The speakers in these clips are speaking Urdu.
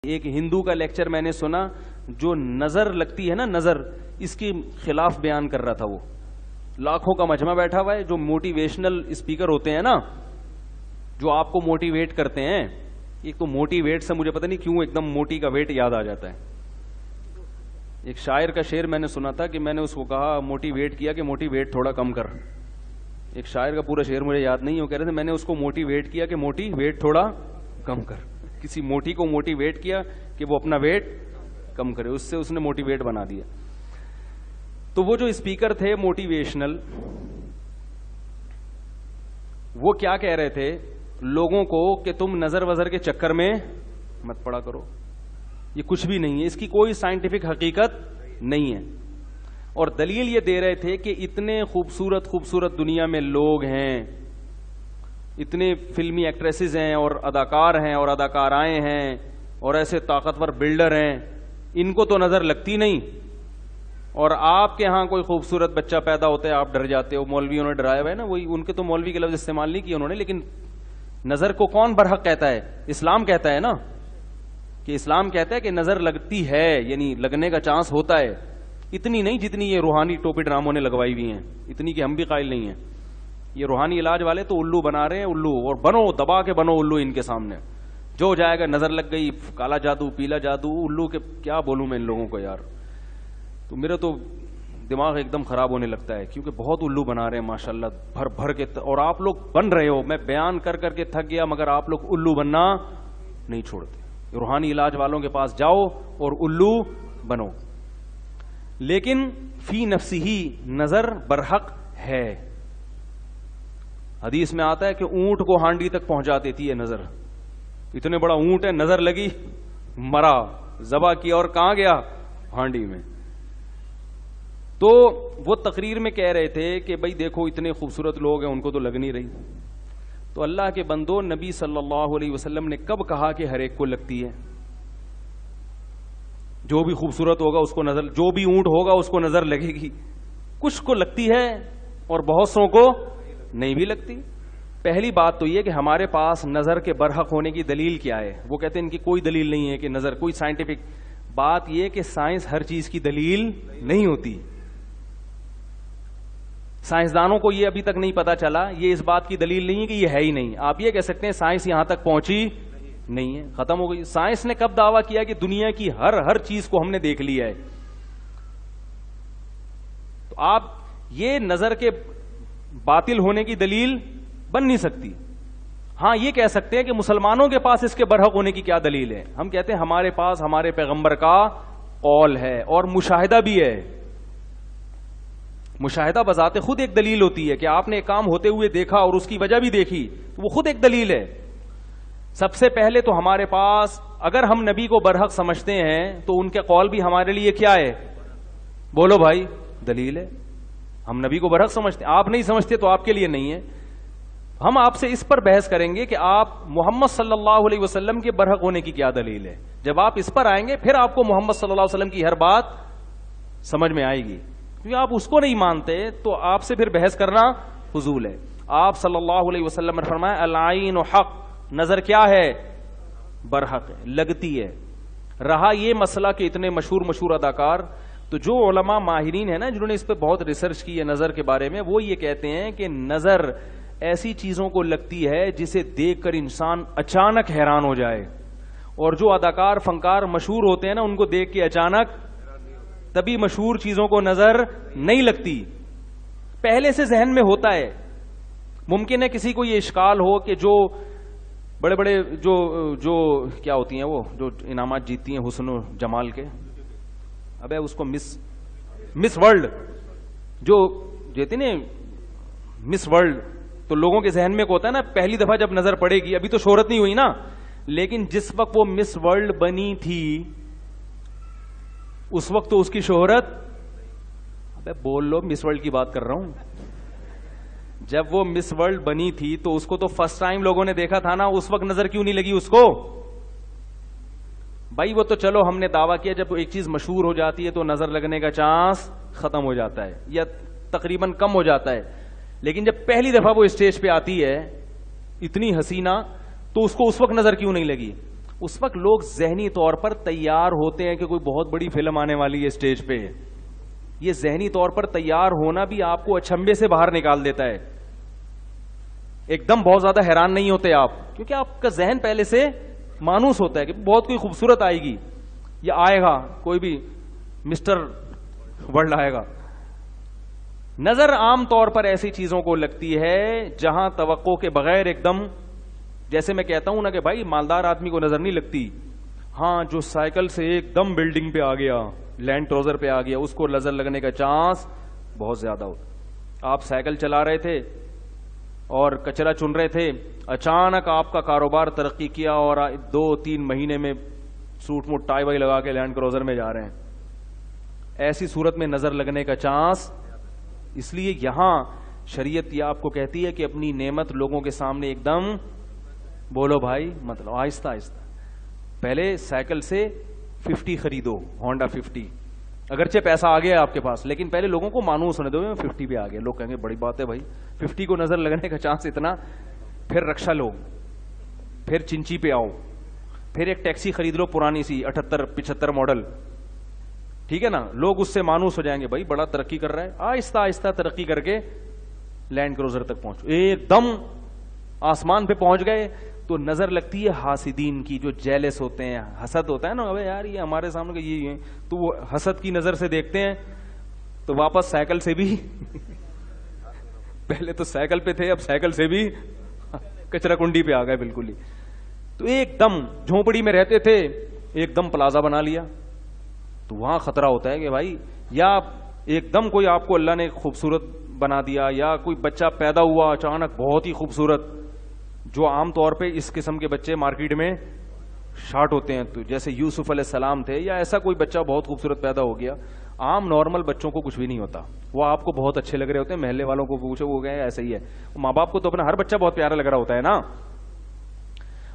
ایک ہندو کا لیکچر میں نے سنا جو نظر لگتی ہے نا، نظر، اس کے خلاف بیان کر رہا تھا. وہ لاکھوں کا مجمع بیٹھا ہوا ہے، جو موٹیویشنل اسپیکر ہوتے ہیں نا، جو آپ کو موٹیویٹ کرتے ہیں. ایک تو موٹیویٹ سے مجھے پتہ نہیں کیوں ایک دم موٹی کا ویٹ یاد آ جاتا ہے. ایک شاعر کا شعر میں نے سنا تھا کہ میں نے اس کو کہا موٹیویٹ کیا کہ موٹیویٹ تھوڑا کم کر. ایک شاعر کا پورا شعر مجھے یاد نہیں، وہ کہہ رہے تھے میں نے اس کو موٹیویٹ کیا کہ موٹی ویٹ تھوڑا کم کر. کسی موٹی کو موٹیویٹ کیا کہ وہ اپنا ویٹ کم کرے، اس سے اس نے موٹیویٹ بنا دیا. تو وہ جو اسپیکر تھے موٹیویشنل، وہ کیا کہہ رہے تھے لوگوں کو کہ تم نظر وظر کے چکر میں مت پڑا کرو، یہ کچھ بھی نہیں ہے، اس کی کوئی سائنٹیفک حقیقت نہیں ہے. اور دلیل یہ دے رہے تھے کہ اتنے خوبصورت خوبصورت دنیا میں لوگ ہیں، اتنے فلمی ایکٹریسز ہیں اور اداکار ہیں اور اداکارائیں ہیں اور ایسے طاقتور بلڈر ہیں، ان کو تو نظر لگتی نہیں. اور آپ کے ہاں کوئی خوبصورت بچہ پیدا ہوتا ہے آپ ڈر جاتے ہو. مولویوں نے ڈرایا ہوا ہے نا، وہی ان کے تو مولوی کے لفظ استعمال نہیں کیے انہوں نے، لیکن نظر کو کون برحق کہتا ہے؟ اسلام کہتا ہے نا، کہ اسلام کہتا ہے کہ نظر لگتی ہے، یعنی لگنے کا چانس ہوتا ہے. اتنی نہیں جتنی یہ روحانی ٹوپی ڈراموں نے لگوائی ہوئی ہیں، اتنی کہ ہم بھی قائل نہیں ہیں. یہ روحانی علاج والے تو الو بنا رہے ہیں، الو، اور بنو، دبا کے بنو الو ان کے سامنے. جو ہو جائے گا، نظر لگ گئی، کالا جادو، پیلا جادو، الو کے کیا بولوں میں ان لوگوں کو یار. تو میرا تو دماغ ایک دم خراب ہونے لگتا ہے، کیونکہ بہت الو بنا رہے ہیں ماشاءاللہ بھر بھر کے، اور آپ لوگ بن رہے ہو. میں بیان کر کر کے تھک گیا، مگر آپ لوگ الو بننا نہیں چھوڑتے. روحانی علاج والوں کے پاس جاؤ اور الو بنو. لیکن فی نفسی نظر برحق ہے. حدیث میں آتا ہے کہ اونٹ کو ہانڈی تک پہنچا دیتی ہے نظر. اتنے بڑا اونٹ ہے، نظر لگی، مرا، ذبح کیا، اور کہاں گیا؟ ہانڈی میں. تو وہ تقریر میں کہہ رہے تھے کہ بھائی دیکھو اتنے خوبصورت لوگ ہیں، ان کو تو لگ نہیں رہی. تو اللہ کے بندو، نبی صلی اللہ علیہ وسلم نے کب کہا کہ ہر ایک کو لگتی ہے؟ جو بھی خوبصورت ہوگا اس کو نظر، جو بھی اونٹ ہوگا اس کو نظر لگے گی. کچھ کو لگتی ہے اور بہت سوں کو نہیں بھی لگتی. پہلی بات تو یہ کہ ہمارے پاس نظر کے برحق ہونے کی دلیل کیا ہے؟ وہ کہتے ہیں ان کی کوئی دلیل نہیں ہے کہ نظر، کوئی سائنٹیفک بات. یہ کہ سائنس ہر چیز کی دلیل نہیں ہوتی. سائنسدانوں کو یہ ابھی تک نہیں پتا چلا، یہ اس بات کی دلیل نہیں ہے کہ یہ ہے ہی نہیں. آپ یہ کہہ سکتے ہیں سائنس یہاں تک پہنچی نہیں ہے، ختم ہو گئی. سائنس نے کب دعویٰ کیا کہ دنیا کی ہر چیز کو ہم نے دیکھ لیا ہے؟ تو آپ یہ نظر کے باطل ہونے کی دلیل بن نہیں سکتی. ہاں یہ کہہ سکتے ہیں کہ مسلمانوں کے پاس اس کے برحق ہونے کی کیا دلیل ہے. ہم کہتے ہیں ہمارے پاس ہمارے پیغمبر کا قول ہے اور مشاہدہ بھی ہے. مشاہدہ بذات خود ایک دلیل ہوتی ہے کہ آپ نے ایک کام ہوتے ہوئے دیکھا اور اس کی وجہ بھی دیکھی، تو وہ خود ایک دلیل ہے. سب سے پہلے تو ہمارے پاس، اگر ہم نبی کو برحق سمجھتے ہیں تو ان کے قول بھی ہمارے لیے کیا ہے؟ بولو بھائی، دلیل ہے. ہم نبی کو برحق سمجھتے ہیں، آپ نہیں سمجھتے تو آپ کے لیے نہیں ہے. ہم آپ سے اس پر بحث کریں گے کہ آپ محمد صلی اللہ علیہ وسلم کے برحق ہونے کی کیا دلیل ہے. جب آپ اس پر آئیں گے پھر آپ کو محمد صلی اللہ علیہ وسلم کی ہر بات سمجھ میں آئے گی. کیونکہ آپ اس کو نہیں مانتے تو آپ سے پھر بحث کرنا فضول ہے. آپ صلی اللہ علیہ وسلم نے فرمایا العین حق، نظر کیا ہے؟ برحق ہے، لگتی ہے. رہا یہ مسئلہ کہ اتنے مشہور اداکار، تو جو علماء ماہرین ہیں نا جنہوں نے اس پہ بہت ریسرچ کی ہے نظر کے بارے میں، وہ یہ کہتے ہیں کہ نظر ایسی چیزوں کو لگتی ہے جسے دیکھ کر انسان اچانک حیران ہو جائے. اور جو اداکار فنکار مشہور ہوتے ہیں نا، ان کو دیکھ کے اچانک تبھی مشہور چیزوں کو نظر نہیں لگتی، پہلے سے ذہن میں ہوتا ہے. ممکن ہے کسی کو یہ اشکال ہو کہ جو بڑے بڑے جو کیا ہوتی ہیں، وہ جو انعامات جیتتی ہیں حسن و جمال کے، ابے اس کو مس ورلڈ جو جیتے نا، مس ورلڈ، تو لوگوں کے ذہن میں کو ہوتا ہے نا پہلی دفعہ جب نظر پڑے گی، ابھی تو شہرت نہیں ہوئی نا، لیکن جس وقت وہ مس ورلڈ بنی تھی اس وقت تو اس کی شہرت، ابے بول لو، مس ورلڈ کی بات کر رہا ہوں. جب وہ مس ورلڈ بنی تھی تو اس کو تو فرسٹ ٹائم لوگوں نے دیکھا تھا نا، اس وقت نظر کیوں نہیں لگی اس کو؟ بھائی وہ تو چلو ہم نے دعویٰ کیا جب ایک چیز مشہور ہو جاتی ہے تو نظر لگنے کا چانس ختم ہو جاتا ہے یا تقریباً کم ہو جاتا ہے. لیکن جب پہلی دفعہ وہ اسٹیج پہ آتی ہے اتنی حسینہ، تو اس کو اس وقت نظر کیوں نہیں لگی؟ اس وقت لوگ ذہنی طور پر تیار ہوتے ہیں کہ کوئی بہت بڑی فلم آنے والی ہے اسٹیج پہ. یہ ذہنی طور پر تیار ہونا بھی آپ کو اچھمبے سے باہر نکال دیتا ہے. ایک دم بہت زیادہ حیران نہیں ہوتے آپ, کیونکہ آپ کا ذہن پہلے سے مانوس ہوتا ہے کہ بہت کوئی خوبصورت آئے گی یا آئے گا, کوئی بھی مسٹر ورلڈ آئے گا. نظر عام طور پر ایسی چیزوں کو لگتی ہے جہاں توقع کے بغیر ایک دم, جیسے میں کہتا ہوں نا کہ بھائی مالدار آدمی کو نظر نہیں لگتی, ہاں جو سائیکل سے ایک دم بلڈنگ پہ آ گیا, لینڈ کروزر پہ آ گیا, اس کو نظر لگنے کا چانس بہت زیادہ ہوتا. آپ سائیکل چلا رہے تھے اور کچرا چن رہے تھے, اچانک آپ کا کاروبار ترقی کیا اور 2-3 مہینے میں سوٹ موٹ ٹائی وائی لگا کے لینڈ کروزر میں جا رہے ہیں. ایسی صورت میں نظر لگنے کا چانس. اس لیے یہاں شریعت یہ آپ کو کہتی ہے کہ اپنی نعمت لوگوں کے سامنے ایک دم بولو بھائی, مطلب آہستہ آہستہ. پہلے سائیکل سے 50 خریدو, ہونڈا 50, اگرچہ پیسہ آ گیا آپ کے پاس, لیکن پہلے لوگوں کو مانوس ہونے دو 50 پہ آ گیا. لوگ کہیں گے بڑی بات ہے بھائی, 50 کو نظر لگنے کا چانس اتنا. پھر رکشا لو, پھر چنچی پہ آؤ, پھر ایک ٹیکسی خرید لو پرانی سی 78-75 ماڈل, ٹھیک ہے نا. لوگ اس سے مانوس ہو جائیں گے, بھائی بڑا ترقی کر رہا ہے. آہستہ آہستہ ترقی کر کے لینڈ کروزر تک پہنچو, ایک دم آسمان پہ پہنچ گئے تو نظر لگتی ہے حاسدین کی, جو جیلس ہوتے ہیں, حسد ہوتا ہے نا, ابے یار یہ ہمارے سامنے یہ ہے, تو وہ حسد کی نظر سے دیکھتے ہیں. تو واپس سائیکل سے بھی پہلے تو سائیکل پہ تھے, اب سائیکل سے بھی کچرا کنڈی پہ آ گئے بالکل ہی. تو ایک دم جھونپڑی میں رہتے تھے, ایک دم پلازا بنا لیا, تو وہاں خطرہ ہوتا ہے کہ بھائی, یا ایک دم کوئی آپ کو اللہ نے خوبصورت بنا دیا, یا کوئی بچہ پیدا ہوا اچانک بہت ہی خوبصورت, جو عام طور پہ اس قسم کے بچے مارکیٹ میں شارٹ ہوتے ہیں, تو جیسے یوسف علیہ السلام تھے, یا ایسا کوئی بچہ بہت خوبصورت پیدا ہو گیا. عام نارمل بچوں کو کچھ بھی نہیں ہوتا, وہ آپ کو بہت اچھے لگ رہے ہوتے ہیں, محلے والوں کو پوچھو وہ گئے ایسا ہی ہے. ماں باپ کو تو اپنا ہر بچہ بہت پیارا لگ رہا ہوتا ہے نا.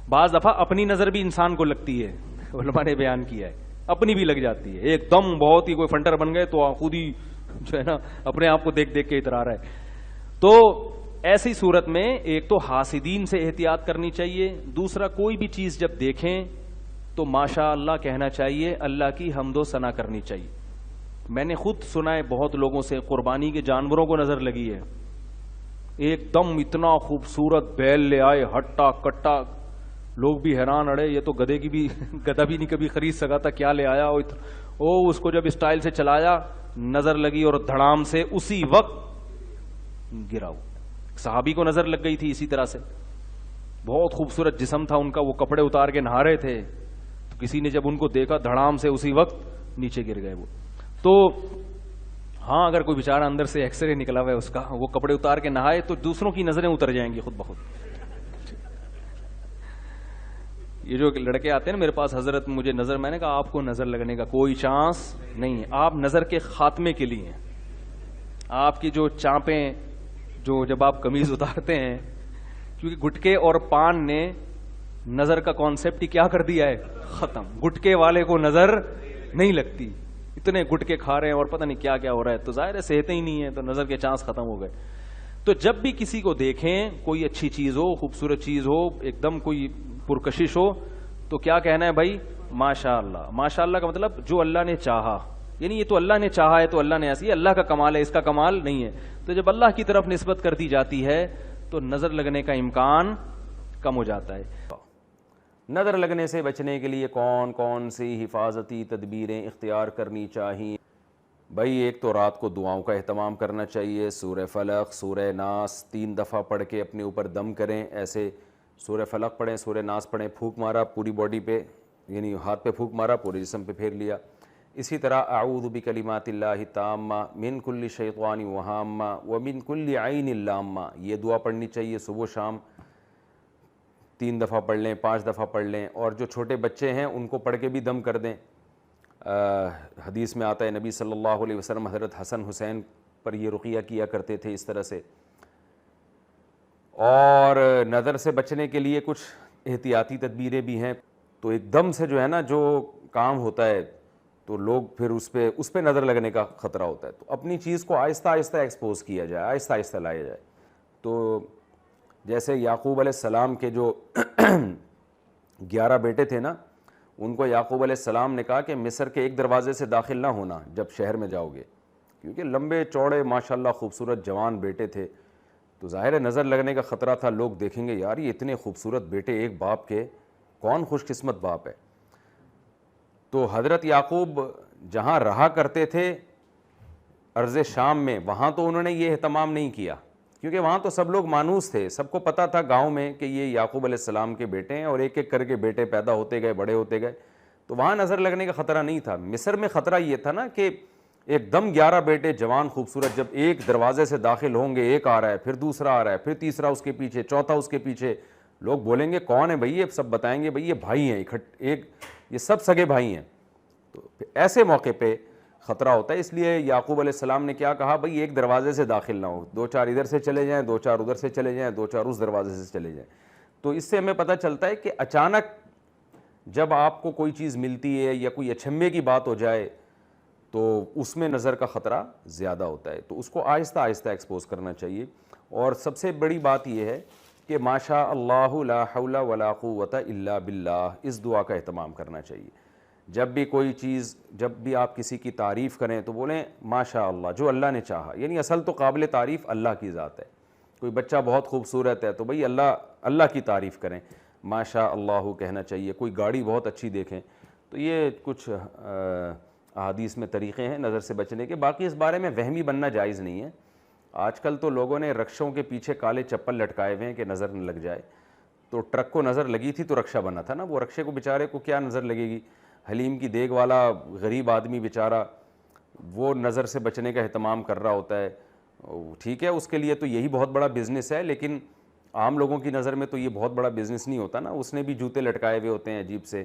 بعض دفعہ اپنی نظر بھی انسان کو لگتی ہے, علماء نے بیان کیا ہے, اپنی بھی لگ جاتی ہے. ایک دم بہت ہی کوئی فنٹر بن گئے تو خود ہی جو ہے نا اپنے آپ کو دیکھ دیکھ کے اترا رہا ہے. تو ایسی صورت میں ایک تو حاسدین سے احتیاط کرنی چاہیے, دوسرا کوئی بھی چیز جب دیکھیں تو ماشاء اللہ کہنا چاہیے, اللہ کی حمد و ثنا کرنی چاہیے. میں نے خود سنا ہے بہت لوگوں سے, قربانی کے جانوروں کو نظر لگی ہے, ایک دم اتنا خوبصورت بیل لے آئے ہٹا کٹا, لوگ بھی حیران, اڑے یہ تو گدھے کی بھی گدھا بھی نہیں کبھی خرید سکا تھا, کیا لے آیا. اس کو جب اسٹائل سے چلایا نظر لگی اور دھڑام سے اسی وقت گرا. صحابی کو نظر لگ گئی تھی اسی طرح سے, بہت خوبصورت جسم تھا ان کا, وہ کپڑے اتار کے نہا رہے تھے, تو کسی نے جب ان کو دیکھا دھڑام سے اسی وقت نیچے گر گئے وہ. تو ہاں اگر کوئی بیچارہ اندر سے ایکس رے نکلا ہوا ہے اس کا, وہ کپڑے اتار کے نہائے تو دوسروں کی نظریں اتر جائیں گی خود بخود. یہ جو لڑکے آتے ہیں نا میرے پاس, حضرت مجھے نظر, میں نے کہا آپ کو نظر لگنے کا کوئی چانس نہیں ہے, آپ نظر کے خاتمے کے لیے ہیں. آپ کی جو چانپیں, جو جب آپ قمیض اتارتے ہیں, کیونکہ گٹکے اور پان نے نظر کا کانسیپٹ ہی کیا کر دیا ہے, ختم. گٹکے والے کو نظر نہیں لگتی, اتنے گٹکے کھا رہے ہیں اور پتہ نہیں کیا کیا ہو رہا ہے, تو ظاہر ہے صحتیں ہی نہیں ہے, تو نظر کے چانس ختم ہو گئے. تو جب بھی کسی کو دیکھیں, کوئی اچھی چیز ہو, خوبصورت چیز ہو, ایک دم کوئی پرکشش ہو, تو کیا کہنا ہے بھائی, ماشاء اللہ. ماشاء اللہ کا مطلب جو اللہ نے چاہا, یعنی یہ تو اللہ نے چاہا ہے تو اللہ نے ایسی, اللہ کا کمال ہے, اس کا کمال نہیں ہے. تو جب اللہ کی طرف نسبت کر دی جاتی ہے تو نظر لگنے کا امکان کم ہو جاتا ہے. نظر لگنے سے بچنے کے لیے کون کون سی حفاظتی تدبیریں اختیار کرنی چاہیے؟ بھائی ایک تو رات کو دعاؤں کا اہتمام کرنا چاہیے. سورہ فلق, سورہ ناس 3 دفعہ پڑھ کے اپنے اوپر دم کریں. ایسے سورہ فلق پڑھیں, سورہ ناس پڑھیں, پھونک مارا پوری باڈی پہ, یعنی ہاتھ پہ پھونک مارا, پورے جسم پہ پھیر لیا. اسی طرح اعوذ بکلمات اللہ التامہ من کل شیطان وہامہ ومن کل عین لامہ, یہ دعا پڑھنی چاہیے صبح و شام. 3 دفعہ پڑھ لیں, 5 دفعہ پڑھ لیں. اور جو چھوٹے بچے ہیں ان کو پڑھ کے بھی دم کر دیں. حدیث میں آتا ہے نبی صلی اللہ علیہ وسلم حضرت حسن حسین پر یہ رقیہ کیا کرتے تھے اس طرح سے. اور نظر سے بچنے کے لیے کچھ احتیاطی تدبیریں بھی ہیں. تو ایک دم سے جو ہے نا جو کام ہوتا ہے تو لوگ پھر اس پہ نظر لگنے کا خطرہ ہوتا ہے. تو اپنی چیز کو آہستہ آہستہ ایکسپوز کیا جائے, آہستہ آہستہ لایا جائے. تو جیسے یعقوب علیہ السلام کے جو 11 بیٹے تھے نا, ان کو یعقوب علیہ السلام نے کہا کہ مصر کے ایک دروازے سے داخل نہ ہونا جب شہر میں جاؤ گے, کیونکہ لمبے چوڑے ماشاءاللہ خوبصورت جوان بیٹے تھے, تو ظاہر ہے نظر لگنے کا خطرہ تھا, لوگ دیکھیں گے یار یہ اتنے خوبصورت بیٹے ایک باپ کے, کون خوش قسمت باپ ہے. تو حضرت یعقوب جہاں رہا کرتے تھے ارض شام میں, وہاں تو انہوں نے یہ اہتمام نہیں کیا, کیونکہ وہاں تو سب لوگ مانوس تھے, سب کو پتہ تھا گاؤں میں کہ یہ یعقوب علیہ السلام کے بیٹے ہیں, اور ایک ایک کر کے بیٹے پیدا ہوتے گئے, بڑے ہوتے گئے, تو وہاں نظر لگنے کا خطرہ نہیں تھا. مصر میں خطرہ یہ تھا نا کہ ایک دم 11 بیٹے جوان خوبصورت جب ایک دروازے سے داخل ہوں گے, ایک آ رہا ہے, پھر دوسرا آ رہا ہے, پھر تیسرا اس کے پیچھے, چوتھا اس کے پیچھے, لوگ بولیں گے کون ہے بھائی, یہ سب بتائیں گے بھائی یہ بھائی ہیں, یہ سب سگے بھائی ہیں. تو ایسے موقع پہ خطرہ ہوتا ہے. اس لیے یعقوب علیہ السلام نے کیا کہا, بھائی ایک دروازے سے داخل نہ ہو, 2-4 ادھر سے چلے جائیں, 2-4 ادھر سے چلے جائیں, 2-4 اس دروازے سے چلے جائیں. تو اس سے ہمیں پتہ چلتا ہے کہ اچانک جب آپ کو کوئی چیز ملتی ہے یا کوئی اچھمبے کی بات ہو جائے تو اس میں نظر کا خطرہ زیادہ ہوتا ہے, تو اس کو آہستہ آہستہ ایکسپوز کرنا چاہیے. اور سب سے بڑی بات یہ ہے کہ ماشاء اللہ لا حول ولا قوت الا باللہ, اس دعا کا اہتمام کرنا چاہیے. جب بھی کوئی چیز, جب بھی آپ کسی کی تعریف کریں تو بولیں ماشاء اللہ, جو اللہ نے چاہا, یعنی اصل تو قابل تعریف اللہ کی ذات ہے. کوئی بچہ بہت خوبصورت ہے تو بھئی اللہ کی تعریف کریں, ماشاء اللہ کہنا چاہیے. کوئی گاڑی بہت اچھی دیکھیں, تو یہ کچھ احادیث میں طریقے ہیں نظر سے بچنے کے. باقی اس بارے میں وہمی بننا جائز نہیں ہے. آج کل تو لوگوں نے رکشوں کے پیچھے کالے چپل لٹکائے ہوئے ہیں کہ نظر نہ لگ جائے. تو ٹرک کو نظر لگی تھی تو رکشہ بنا تھا نا, وہ رکشے کو بیچارے کو کیا نظر لگے گی. حلیم کی دیگ والا غریب آدمی بیچارہ, وہ نظر سے بچنے کا اہتمام کر رہا ہوتا ہے. ٹھیک ہے, اس کے لیے تو یہی بہت بڑا بزنس ہے, لیکن عام لوگوں کی نظر میں تو یہ بہت بڑا بزنس نہیں ہوتا نا. اس نے بھی جوتے لٹکائے ہوئے ہوتے ہیں عجیب سے.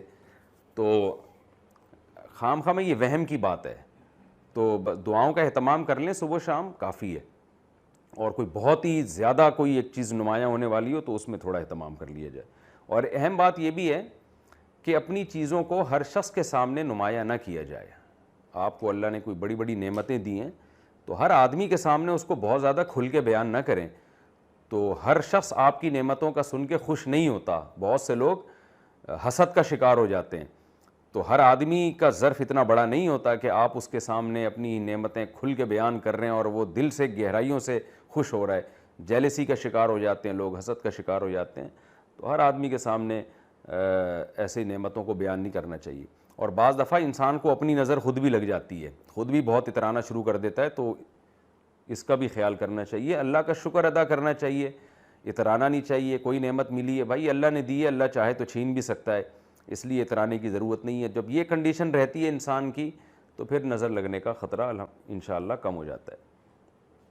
تو خام خواہ میں یہ وہم کی بات ہے. تو دعاؤں کا اہتمام کر لیں صبح شام, کافی ہے. اور کوئی بہت ہی زیادہ کوئی ایک چیز نمایاں ہونے والی ہو تو اس میں تھوڑا اہتمام کر لیا جائے. اور اہم بات یہ بھی ہے کہ اپنی چیزوں کو ہر شخص کے سامنے نمایاں نہ کیا جائے. آپ کو اللہ نے کوئی بڑی بڑی نعمتیں دی ہیں تو ہر آدمی کے سامنے اس کو بہت زیادہ کھل کے بیان نہ کریں. تو ہر شخص آپ کی نعمتوں کا سن کے خوش نہیں ہوتا, بہت سے لوگ حسد کا شکار ہو جاتے ہیں. تو ہر آدمی کا ظرف اتنا بڑا نہیں ہوتا کہ آپ اس کے سامنے اپنی نعمتیں کھل کے بیان کر رہے ہیں اور وہ دل سے گہرائیوں سے خوش ہو رہا ہے. جیلسی کا شکار ہو جاتے ہیں لوگ, حسد کا شکار ہو جاتے ہیں. تو ہر آدمی کے سامنے ایسی نعمتوں کو بیان نہیں کرنا چاہیے. اور بعض دفعہ انسان کو اپنی نظر خود بھی لگ جاتی ہے, خود بھی بہت اترانا شروع کر دیتا ہے, تو اس کا بھی خیال کرنا چاہیے. اللہ کا شکر ادا کرنا چاہیے, اترانا نہیں چاہیے. کوئی نعمت ملی ہے بھائی اللہ نے دی ہے, اللہ چاہے تو چھین بھی سکتا ہے, اس لیے اترانے کی ضرورت نہیں ہے. جب یہ کنڈیشن رہتی ہے انسان کی تو پھر نظر لگنے کا خطرہ انشاءاللہ کم ہو جاتا ہے.